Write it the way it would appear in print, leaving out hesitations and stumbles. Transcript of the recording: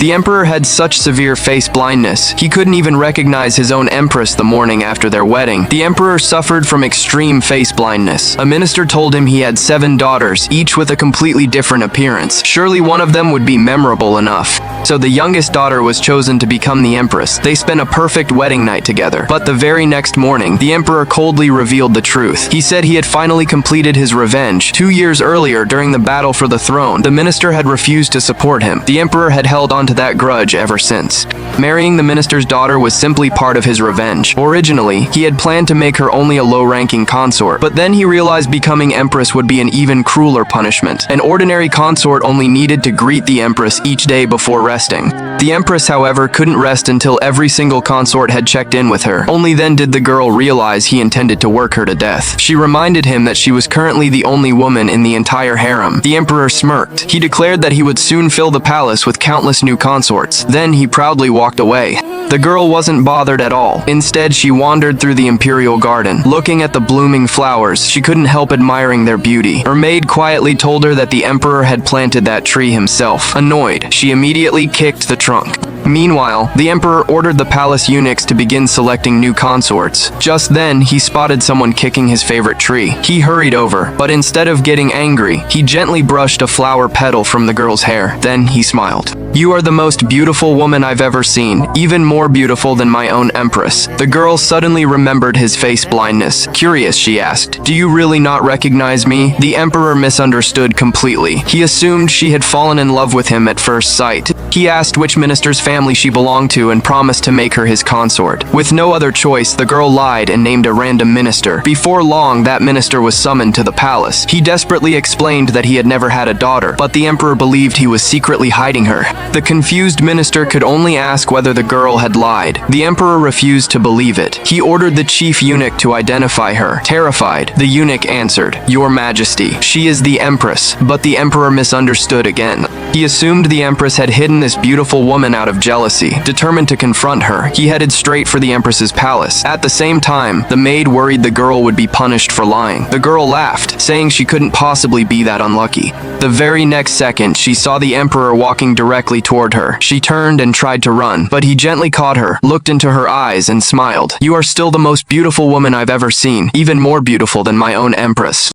The emperor had such severe face blindness, he couldn't even recognize his own empress the morning after their wedding. The emperor suffered from extreme face blindness. A minister told him he had 7 daughters, each with a completely different appearance. Surely one of them would be memorable enough. So the youngest daughter was chosen to become the empress. They spent a perfect wedding night together. But the very next morning, the emperor coldly revealed the truth. He said he had finally completed his revenge. 2 years earlier, during the battle for the throne, the minister had refused to support him. The emperor had held on to that grudge ever since. Marrying the minister's daughter was simply part of his revenge. Originally, he had planned to make her only a low-ranking consort, but then he realized becoming empress would be an even crueler punishment. An ordinary consort only needed to greet the empress each day before resting. The empress, however, couldn't rest until every single consort had checked in with her. Only then did the girl realize he intended to work her to death. She reminded him that she was currently the only woman in the entire harem. The emperor smirked. He declared that he would soon fill the palace with countless new consorts. Then he proudly walked away. The girl wasn't bothered at all. Instead, she wandered through the imperial garden. Looking at the blooming flowers, she couldn't help admiring their beauty. Her maid quietly told her that the emperor had planted that tree himself. Annoyed, she immediately kicked the trunk. Meanwhile, the emperor ordered the palace eunuchs to begin selecting new consorts. Just then, he spotted someone kicking his favorite tree. He hurried over, but instead of getting angry, he gently brushed a flower petal from the girl's hair. Then he smiled. "You are the most beautiful woman I've ever seen, even more beautiful than my own empress." The girl suddenly remembered his face blindness. Curious, she asked, "Do you really not recognize me?" The emperor misunderstood completely. He assumed she had fallen in love with him at first sight. He asked which minister's family she belonged to and promised to make her his consort. With no other choice, the girl lied and named a random minister. Before long, that minister was summoned to the palace. He desperately explained that he had never had a daughter, but the emperor believed he was secretly hiding her. The confused minister could only ask whether the girl had lied. The emperor refused to believe it. He ordered the chief eunuch to identify her. Terrified, the eunuch answered, "Your Majesty, she is the empress." But the emperor misunderstood again. He assumed the empress had hidden this beautiful woman out of jealousy. Determined to confront her, he headed straight for the empress's palace. At the same time, the maid worried the girl would be punished for lying. The girl laughed, saying she couldn't possibly be that unlucky. The very next second, she saw the emperor walking directly toward her. She turned and tried to run, but he gently caught her, looked into her eyes, and smiled. "You are still the most beautiful woman I've ever seen, even more beautiful than my own empress."